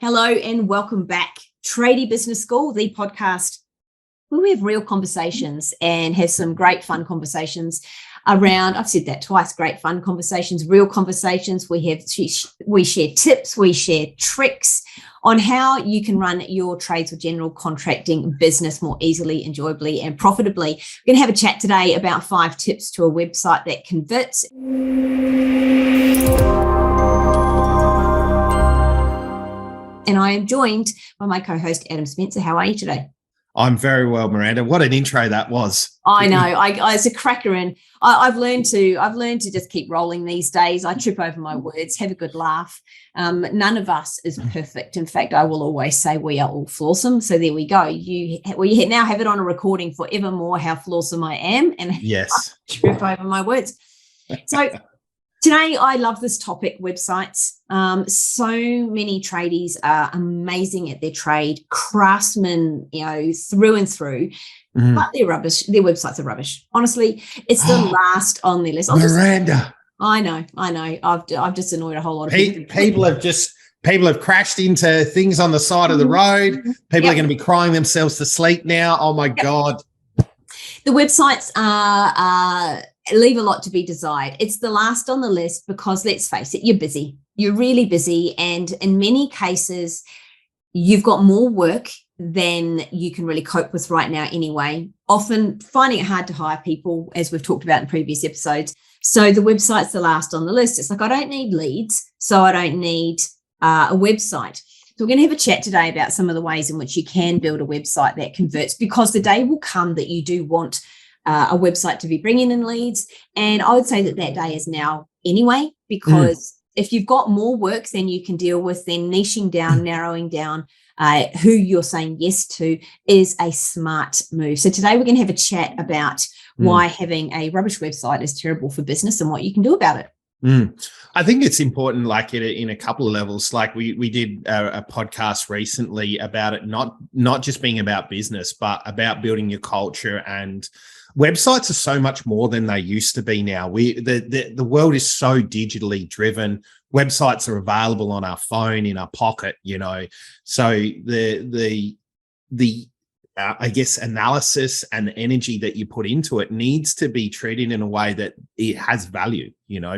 Hello and welcome back. Tradie Business School, the podcast where we have real conversations and have some great fun conversations around, I've said that twice, great fun conversations, real conversations. We share tips, we share tricks on how you can run your trades or general contracting business more easily, enjoyably, and profitably. We're going to have a chat today about 5 tips to a website that converts. And I am joined by my co-host, Adam Spencer. How are you today? I'm very well, Miranda. What an intro that was. I know. It's a cracker, and I've learned to just keep rolling these days. I trip over my words, have a good laugh. None of us is perfect. In fact, I will always say we are all flawsome. So there we go. We now have it on a recording forevermore how flawsome I am, and yes, I trip over my words. So today, I love this topic, websites. So many tradies are amazing at their trade, craftsmen, through and through, but they're rubbish. Their websites are rubbish. Honestly, it's the last on their list. Miranda. I know. I've just annoyed a whole lot of people. People have crashed into things on the side of the road. People are going to be crying themselves to sleep now. Oh my God. The websites leave a lot to be desired. It's the last on the list because, let's face it, you're busy. You're really busy. And in many cases, you've got more work than you can really cope with right now anyway, often finding it hard to hire people, as we've talked about in previous episodes. So the website's the last on the list. It's like, I don't need leads, so I don't need a website. So we're going to have a chat today about some of the ways in which you can build a website that converts, because the day will come that you do want a website to be bringing in leads. And I would say that day is now anyway, because if you've got more work than you can deal with, then niching down, narrowing down who you're saying yes to is a smart move. So today we're going to have a chat about why having a rubbish website is terrible for business and what you can do about it. I think it's important, like in a couple of levels. Like we did a podcast recently about it, not just being about business, but about building your culture. And websites are so much more than they used to be now. The world is so digitally driven. Websites are available on our phone, in our pocket, So the I guess analysis and the energy that you put into it needs to be treated in a way that it has value,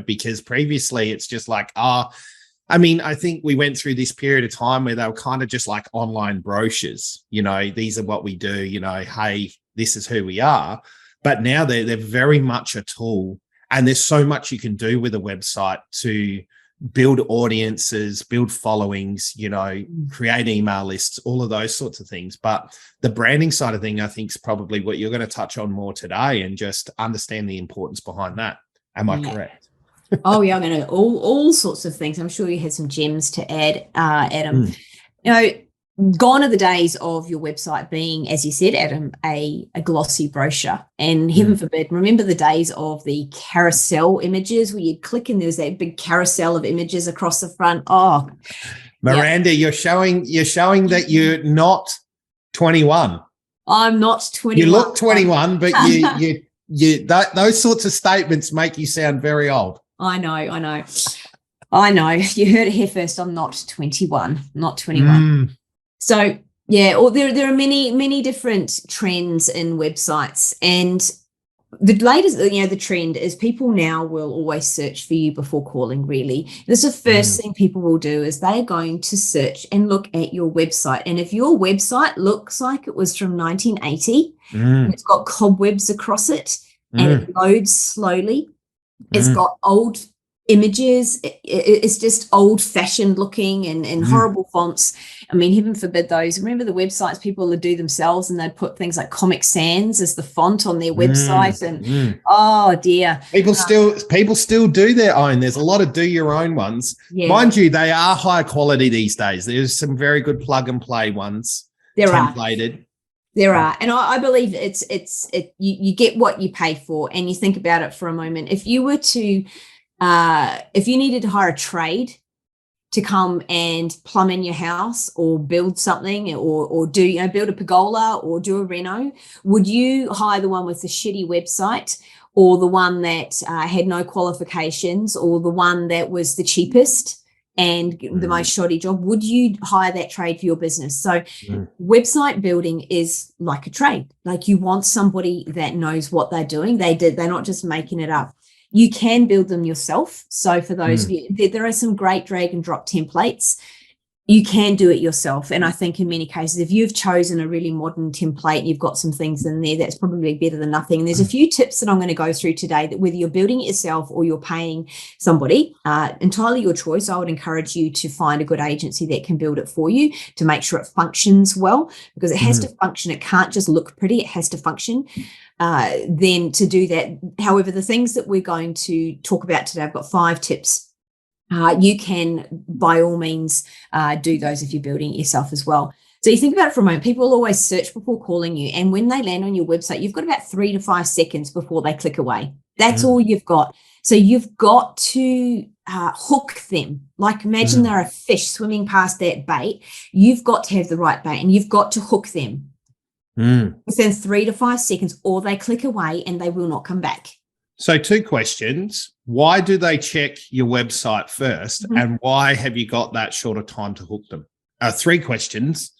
because previously it's just like, I think we went through this period of time where they were kind of just like online brochures, these are what we do, hey, this is who we are. But now they're very much a tool, and there's so much you can do with a website to build audiences, build followings, create email lists, all of those sorts of things. But the branding side of thing, I think, is probably what you're going to touch on more today, and just understand the importance behind that. Am I correct? Oh yeah, I'm going to all sorts of things. I'm sure you had some gems to add, Adam. Gone are the days of your website being, as you said, Adam, a glossy brochure, and heaven forbid, remember the days of the carousel images where you'd click and there's that big carousel of images across the front. Oh, Miranda, you're showing that you're not 21. I'm not 21. You look 21, but those sorts of statements make you sound very old. I know. You heard it here first. I'm not 21, not 21. So there are many different trends in websites, and the latest, the trend is people now will always search for you before calling. Really, this is the first thing people will do is they're going to search and look at your website, and if your website looks like it was from 1980, it's got cobwebs across it, and it loads slowly, it's got old images, it's just old-fashioned looking and horrible fonts. I mean, heaven forbid those. Remember the websites people would do themselves, and they'd put things like Comic Sans as the font on their website, and oh dear, people still do their own. There's a lot of do your own ones. Mind you, they are high quality these days. There's some very good plug and play ones. Templated. There are, and I believe you get what you pay for. And you think about it for a moment. If you were to if you needed to hire a trade to come and plumb in your house or build something or do, build a pergola or do a reno, would you hire the one with the shitty website, or the one that had no qualifications, or the one that was the cheapest and the most shoddy job, would you hire that trade for your business? So website building is like a trade. Like, you want somebody that knows what they're doing. They're not just making it up. You can build them yourself. So for those of you, there are some great drag and drop templates. You can do it yourself. And I think in many cases, if you've chosen a really modern template and you've got some things in there, that's probably better than nothing. And there's a few tips that I'm going to go through today that whether you're building it yourself or you're paying somebody, entirely your choice. I would encourage you to find a good agency that can build it for you to make sure it functions well, because it has to function. It can't just look pretty. It has to function. Then to do that, however, the things that we're going to talk about today, I've got 5 tips. You can, by all means, do those if you're building it yourself as well. So you think about it for a moment. People always search before calling you. And when they land on your website, you've got about 3 to 5 seconds before they click away. That's all you've got. So you've got to hook them. Like, imagine they're a fish swimming past that bait. You've got to have the right bait, and you've got to hook them within 3 to 5 seconds, or they click away and they will not come back. So 2 questions. Why do they check your website first? And why have you got that short of time to hook them? 3 questions.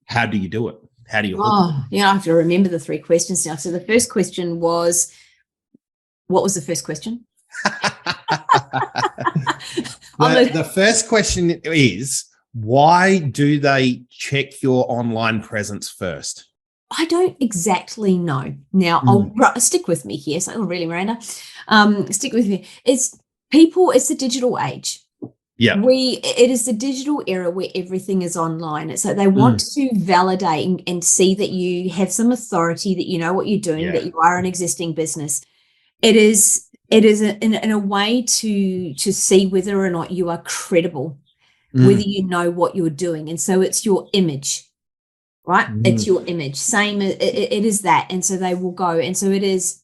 How do you do it? How do you hook them? Yeah, I have to remember the 3 questions now. So the first question was, what was the first question? The first question is, why do they check your online presence first? I don't exactly know. Now, I'll stick with me here. So, really, Miranda, stick with me. It's the digital age. Yeah. It is the digital era where everything is online. So they want to validate and see that you have some authority, that you know what you're doing, that you are an existing business. It is in a way to see whether or not you are credible, whether you know what you're doing. And so it's your image. Right? It's your image. Same, it is that. And so they will go. And so it is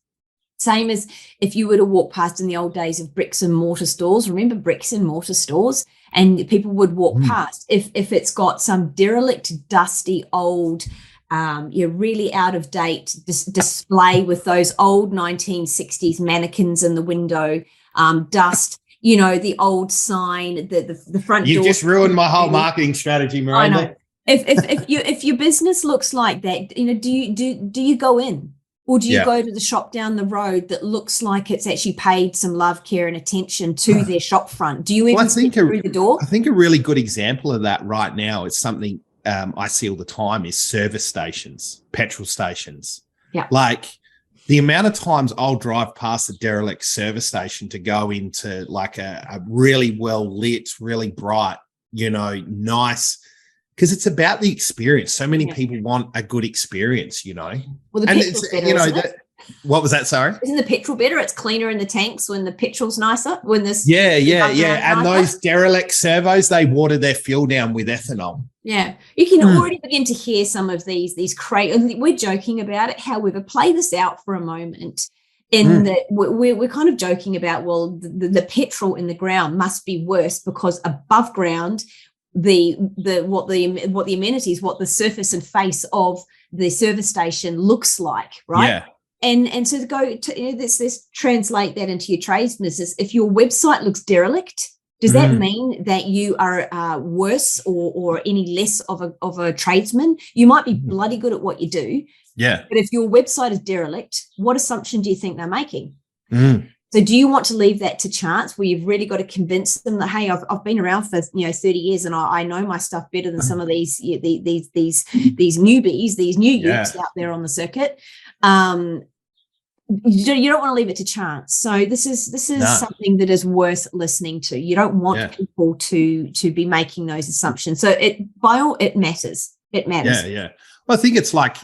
same as if you were to walk past in the old days of bricks and mortar stores. Remember bricks and mortar stores? And people would walk past. If it's got some derelict, dusty, old, really out of date display with those old 1960s mannequins in the window, dust, the old sign, the front door. You've just ruined my whole marketing strategy, Miranda. I know. If your business looks like that, do you go in, or do you go to the shop down the road that looks like it's actually paid some love, care, and attention to their shop front? Do you even step through the door? I think a really good example of that right now is something I see all the time is service stations, petrol stations. Yeah, like the amount of times I'll drive past a derelict service station to go into like a really well lit, really bright, nice. Because it's about the experience. So many people want a good experience, Well, the petrol's better, isn't it? What was that? Sorry? Isn't the petrol better? It's cleaner in the tanks when the petrol's nicer. When this, yeah. And those derelict servos, they water their fuel down with ethanol. Yeah, you can already begin to hear some of these crazy. We're joking about it. However, play this out for a moment. In that we're kind of joking about, well, the petrol in the ground must be worse because above ground, what the amenities, what the surface and face of the service station looks like, right? Yeah. And so to go to let's translate that into your trades business. If your website looks derelict, does that mean that you are worse or any less of a tradesman? You might be bloody good at what you do. Yeah. But if your website is derelict, what assumption do you think they're making? So do you want to leave that to chance where you've really got to convince them that, hey, I've been around for 30 years and I know my stuff better than some of these newbies, these new youths out there on the circuit. You don't want to leave it to chance. So this is something that is worth listening to. You don't want people to be making those assumptions. So it matters. It matters. Yeah. Well, I think it's like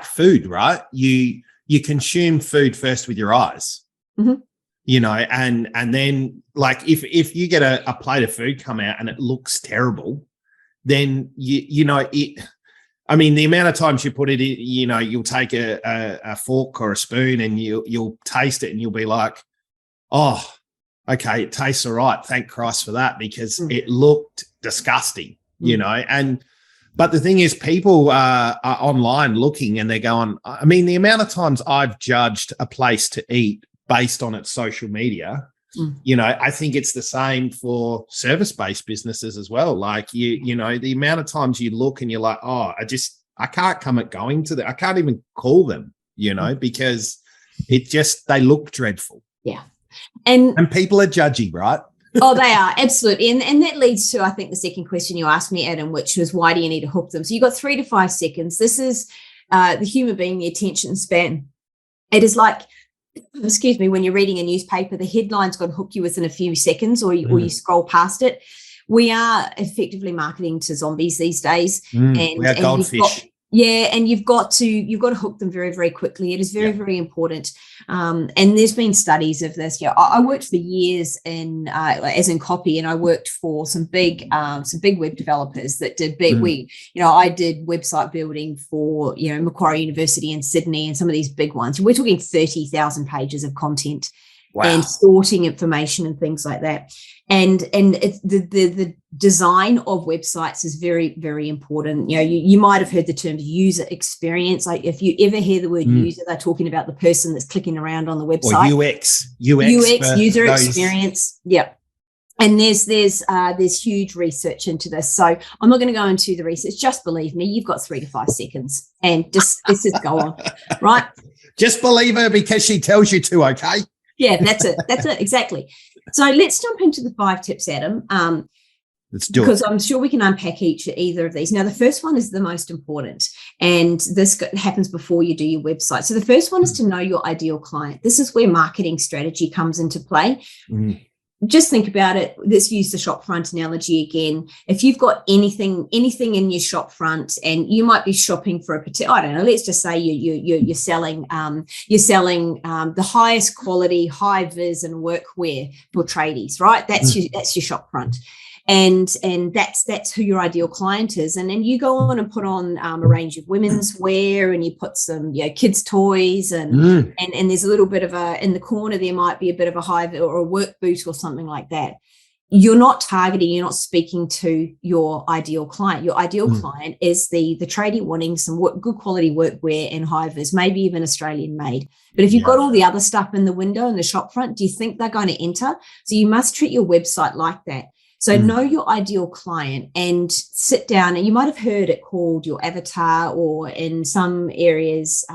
food, right? You consume food first with your eyes. And then like if you get a plate of food come out and it looks terrible, then the amount of times you put it in, you'll take a fork or a spoon and you'll taste it and you'll be like, oh, okay, it tastes all right. Thank Christ for that, because it looked disgusting, but the thing is, people are online looking and they're going, the amount of times I've judged a place to eat based on its social media, you know, I think it's the same for service-based businesses as well. Like you know, the amount of times you look and you're like, oh, I can't come at going to them. I can't even call them, you know, because they look dreadful. Yeah. And people are judgy, right? Oh, they are, absolutely. And that leads to, I think, the second question you asked me, Adam, which was, why do you need to hook them? So you've got 3 to 5 seconds. This is the human being, the attention span. It is like, excuse me, when you're reading a newspaper, the headline's got to hook you within a few seconds, or you scroll past it. We are effectively marketing to zombies these days. And we are goldfish. And you've got to hook them very, very quickly. It is very, very important. And there's been studies of this. Yeah, I worked for years as in copy, and I worked for some big web developers that did big. I did website building for Macquarie University in Sydney and some of these big ones. We're talking 30,000 pages of content. Wow. And sorting information and things like that. And it's the design of websites is very, very important. You might have heard the term user experience. Like if you ever hear the word user, they're talking about the person that's clicking around on the website. Or UX, user experience. Yep. And there's huge research into this. So I'm not going to go into the research. Just believe me, you've got 3 to 5 seconds, and let's just go on, right? Just believe her because she tells you to. Okay. Yeah, that's it. Exactly. So let's jump into the 5 tips, Adam. Let's do it. Because I'm sure we can unpack either of these. Now, the first one is the most important, and this happens before you do your website. So the first one is to know your ideal client. This is where marketing strategy comes into play. Just think about it. Let's use the shop front analogy again. If you've got anything in your shop front, and you might be shopping for a particular, I don't know, let's just say you're selling the highest quality, high vis and workwear for tradies, right? That's your shop front. And that's who your ideal client is. And then you go on and put on a range of women's wear, and you put some kids toys, and there's a little bit of in the corner there might be a bit of a high or a work boot or something like that. You're not speaking to your ideal client. Your ideal client is the tradie wanting some good quality workwear and high vis, maybe even Australian made. But if you've got all the other stuff in the window in the shop front, do you think they're going to enter? So you must treat your website like that. So know your ideal client and sit down, and you might have heard it called your avatar, or in some areas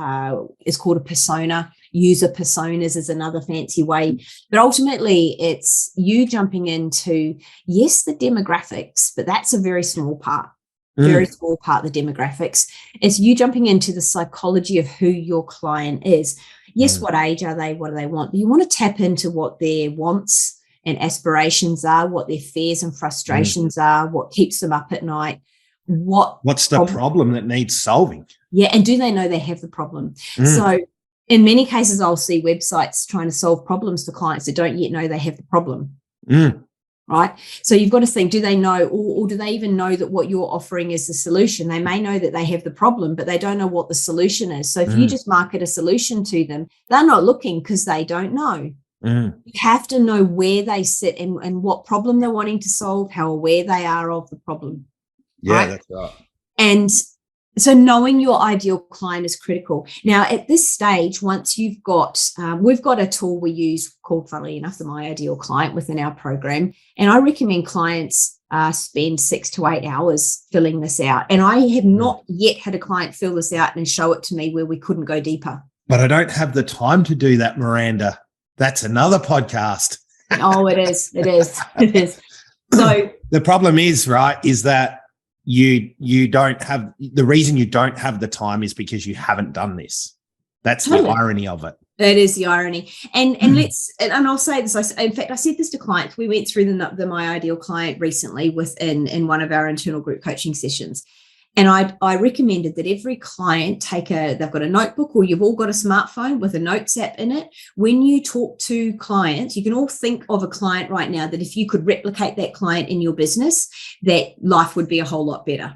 it's called a persona. User personas is another fancy way. But ultimately, it's you jumping into, yes, the demographics, but that's a very small part. Very small part of the demographics. It's you jumping into the psychology of who your client is. Yes, what age are they? What do they want? But you want to tap into what their wants and aspirations are, what their fears and frustrations are, what keeps them up at night. What's the problem that needs solving? Yeah, and do they know they have the problem? So in many cases, I'll see websites trying to solve problems for clients that don't yet know they have the problem. Right? So you've got to think, do they know, or do they even know that what you're offering is the solution? They may know that they have the problem, but they don't know what the solution is. So if you just market a solution to them, they're not looking because they don't know. You have to know where they sit and what problem they're wanting to solve, how aware they are of the problem. Yeah, right? That's right. And so knowing your ideal client is critical. Now, at this stage, once you've got, we've got a tool we use called, funnily enough, the My Ideal Client within our program. And I recommend clients spend 6 to 8 hours filling this out. And I have not yet had a client fill this out and show it to me where we couldn't go deeper. But I don't have the time to do that, Miranda. That's another podcast. Oh, it is. So the problem is, right, is that you don't have, the reason you don't have the time is because you haven't done this. That's the irony of it. That is the irony. And I'll say this. In fact, I said this to clients. We went through the My Ideal Client recently in one of our internal group coaching sessions. And I recommended that every client they've got a notebook, or you've all got a smartphone with a notes app in it. When you talk to clients, you can all think of a client right now that if you could replicate that client in your business, that life would be a whole lot better.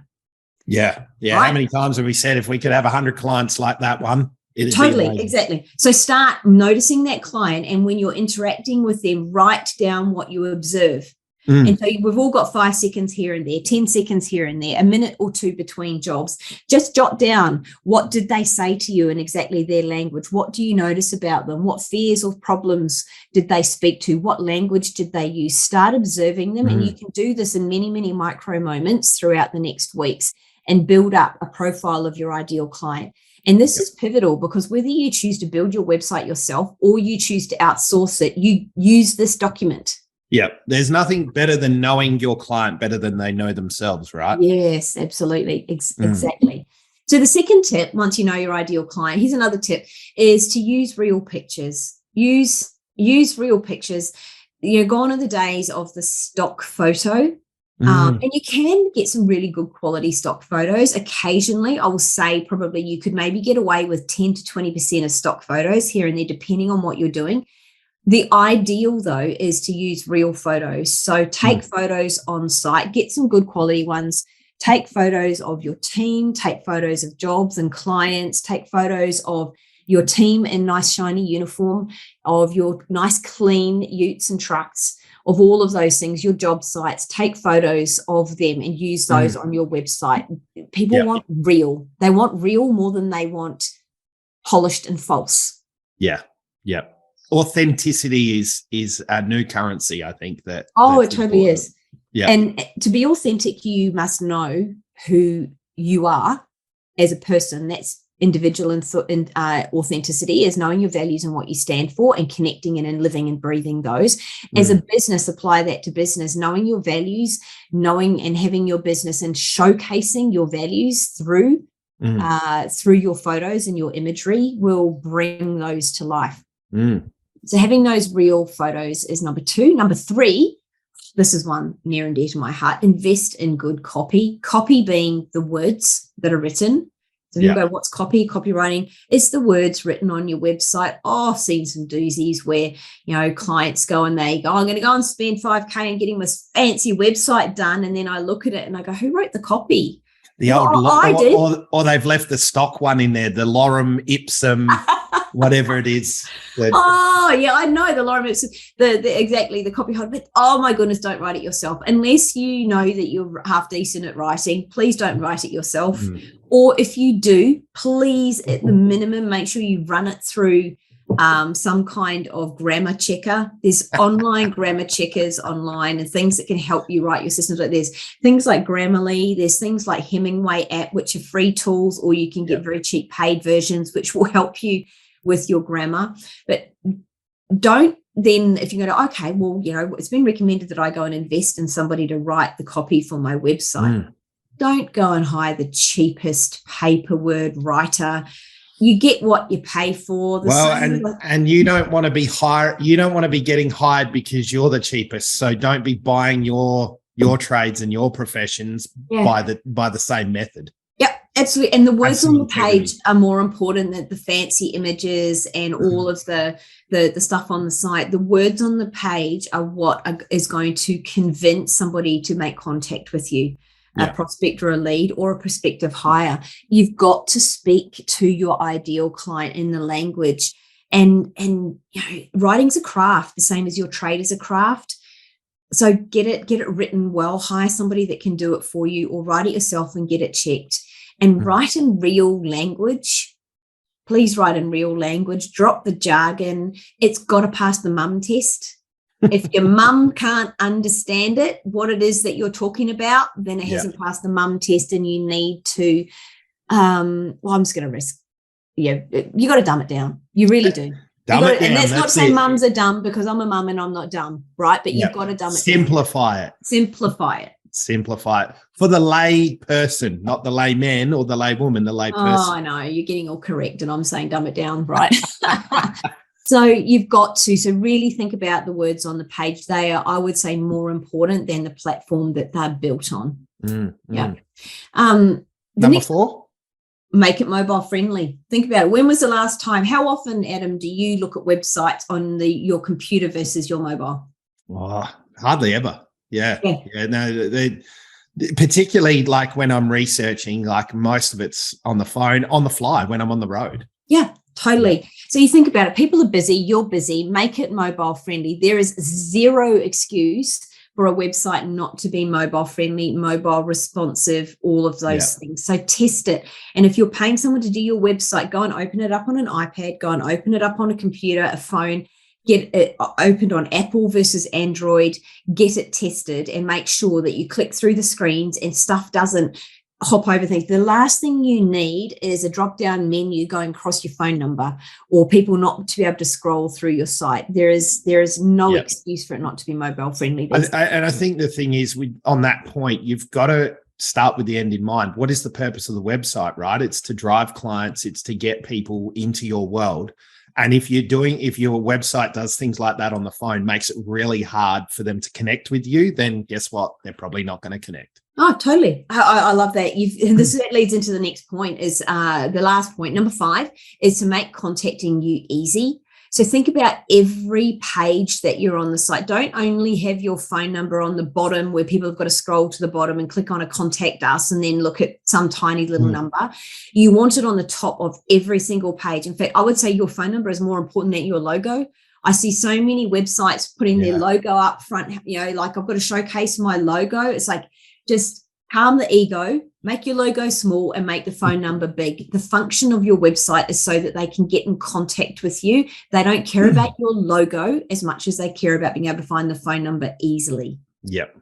Yeah. Right? How many times have we said if we could have 100 clients like that one? Totally, exactly. So start noticing that client, and when you're interacting with them, write down what you observe. And so we've all got 5 seconds here and there, 10 seconds here and there, a minute or two between jobs. Just jot down, what did they say to you in exactly their language? What do you notice about them? What fears or problems did they speak to? What language did they use? Start observing them. And you can do this in many, many micro moments throughout the next weeks and build up a profile of your ideal client. And this is pivotal, because whether you choose to build your website yourself or you choose to outsource it, you use this document. Yeah, there's nothing better than knowing your client better than they know themselves, right? Yes, absolutely. Exactly. So the second tip, once you know your ideal client, here's another tip, is to use real pictures. Use real pictures. Gone are the days of the stock photo. And you can get some really good quality stock photos. Occasionally, I will say probably you could maybe get away with 10 to 20% of stock photos here and there, depending on what you're doing. The ideal, though, is to use real photos. So take photos on site, get some good quality ones, take photos of your team, take photos of jobs and clients, take photos of your team in nice shiny uniform, of your nice clean utes and trucks, of all of those things, your job sites, take photos of them and use those on your website. People want real. They want real more than they want polished and false. Yeah. Authenticity is a new currency, I think. It totally is. Yeah. And to be authentic, you must know who you are as a person. That's individual and authenticity, is knowing your values and what you stand for and connecting and living and breathing those. As a business, apply that to business, knowing your values, knowing and having your business and showcasing your values through your photos and your imagery will bring those to life. So having those real photos is number 2. Number 3, this is one near and dear to my heart, invest in good copy. Copy being the words that are written. So you go, what's copy? Copywriting is the words written on your website. I've seen some doozies where, clients go and they go, I'm going to go and spend $5,000 and getting this fancy website done. And then I look at it and I go, who wrote the copy? I did. Or they've left the stock one in there, the lorem ipsum, whatever it is. I know the lorem ipsum, exactly the copy. But oh my goodness, don't write it yourself unless you know that you're half decent at writing. Please don't write it yourself. Or if you do, please at the minimum make sure you run it through some kind of grammar checker. There's online grammar checkers online and things that can help you write your systems. Like there's things like Grammarly, there's things like Hemingway app, which are free tools, or you can get very cheap paid versions, which will help you with your grammar. But don't then, if you go, okay, well, it's been recommended that I go and invest in somebody to write the copy for my website. Don't go and hire the cheapest paper word writer. You get what you pay for. And you don't want to be hired. You don't want to be getting hired because you're the cheapest. So don't be buying your trades and your professions by the same method. Yep, absolutely. And the words on the page are more important than the fancy images and all of the stuff on the site. The words on the page are what is going to convince somebody to make contact with you. A prospect or a lead or a prospective hire. You've got to speak to your ideal client in the language, and writing's a craft, the same as your trade is a craft. So get it written well. Hire somebody that can do it for you, or write it yourself and get it checked. And write in real language. Please write in real language. Drop the jargon. It's got to pass the mum test. If your mum can't understand it, what it is that you're talking about, then it hasn't passed the mum test, and you need to, I'm just going to risk. You got to dumb it down. You really do. And that's not to say mums are dumb, because I'm a mum and I'm not dumb, right? But you've got to dumb it down. Simplify it. For the lay person, not the layman or the lay woman, the lay person. Oh, I know. You're getting all correct, and I'm saying dumb it down, right? So you've got to really think about the words on the page. They are, I would say, more important than the platform that they're built on. Number 4, make it mobile friendly. Think about it. When was the last time? How often, Adam, do you look at websites on your computer versus your mobile? Hardly ever. Yeah. No, particularly like when I'm researching, like most of it's on the phone, on the fly when I'm on the road. Yeah. Totally. So you think about it, people are busy, you're busy, make it mobile friendly. There is zero excuse for a website not to be mobile friendly, mobile responsive, all of those things. So test it. And if you're paying someone to do your website, go and open it up on an iPad, go and open it up on a computer, a phone, get it opened on Apple versus Android, get it tested, and make sure that you click through the screens and stuff doesn't hop over things. The last thing you need is a drop-down menu going across your phone number, or people not to be able to scroll through your site. There is no excuse for it not to be mobile friendly. And I think the thing is, on that point, you've got to start with the end in mind. What is the purpose of the website, right? It's to drive clients. It's to get people into your world. And if your website does things like that on the phone, makes it really hard for them to connect with you, then guess what? They're probably not going to connect. Oh, totally. I love that. That leads into the next point, is the last point. Number 5 is to make contacting you easy. So think about every page that you're on the site. Don't only have your phone number on the bottom where people have got to scroll to the bottom and click on a contact us and then look at some tiny little number. You want it on the top of every single page. In fact, I would say your phone number is more important than your logo. I see so many websites putting their logo up front, like I've got to showcase my logo. It's like, just calm the ego, make your logo small and make the phone number big. The function of your website is so that they can get in contact with you. They don't care about your logo as much as they care about being able to find the phone number easily. Yep.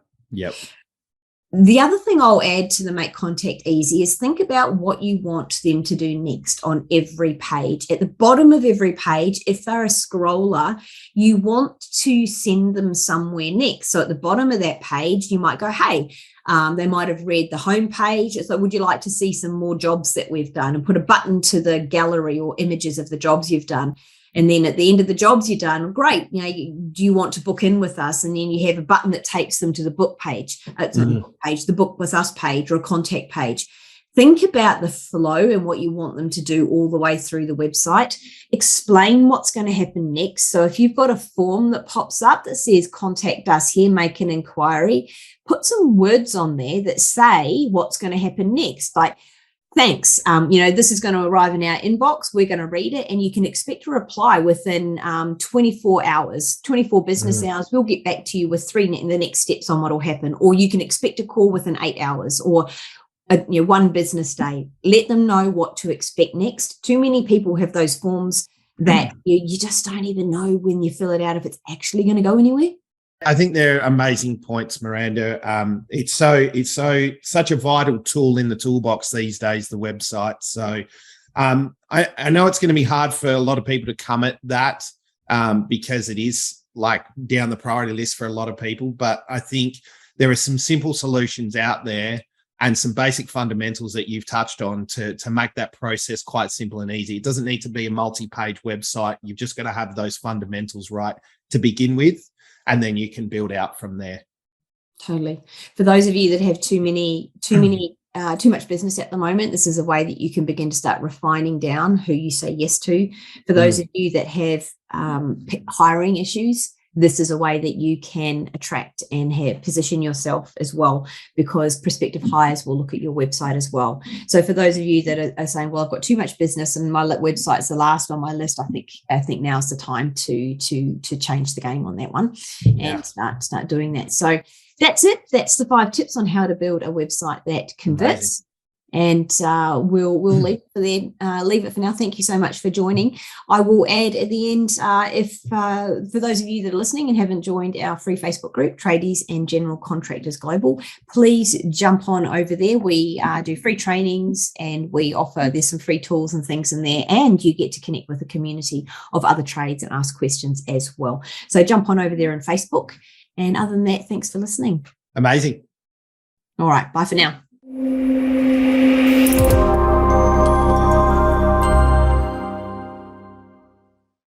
The other thing I'll add to the make contact easy is think about what you want them to do next on every page. At the bottom of every page, if they're a scroller, you want to send them somewhere next. So at the bottom of that page, you might go, hey, they might have read the home page. So would you like to see some more jobs that we've done, and put a button to the gallery or images of the jobs you've done. And then at the end of the jobs you've done, great, do you want to book in with us? And then you have a button that takes them to the book page, the book with us page, or a contact page. Think about the flow and what you want them to do all the way through the website. Explain what's going to happen next. So if you've got a form that pops up that says contact us here, make an inquiry, put some words on there that say what's going to happen next. Like, thanks, this is going to arrive in our inbox. We're going to read it, and you can expect a reply within 24 business hours. We'll get back to you with the next steps on what will happen. Or you can expect a call within 8 hours, or one business day. Let them know what to expect next. Too many people have those forms that you just don't even know when you fill it out if it's actually going to go anywhere. I think they're amazing points, Miranda. It's such a vital tool in the toolbox these days, the website. So I know it's going to be hard for a lot of people to come at that because it is like down the priority list for a lot of people. But I think there are some simple solutions out there and some basic fundamentals that you've touched on to make that process quite simple and easy. It doesn't need to be a multi-page website. You've just got to have those fundamentals right to begin with, and then you can build out from there. Totally. For those of you that have too much business at the moment, this is a way that you can begin to start refining down who you say yes to. For those of you that have hiring issues, this is a way that you can attract and position yourself as well, because prospective hires will look at your website as well. So for those of you that are saying, well, I've got too much business and my website's the last on my list, I think now's the time to change the game on that one and start doing that. So that's it. That's the 5 tips on how to build a website that converts. Amazing. And we'll leave it for now. Thank you so much for joining. I will add at the end, if for those of you that are listening and haven't joined our free Facebook group, Tradies and General Contractors Global, please jump on over there. We do free trainings, and there's some free tools and things in there, and you get to connect with a community of other trades and ask questions as well. So jump on over there on Facebook. And other than that, thanks for listening. Amazing. All right. Bye for now.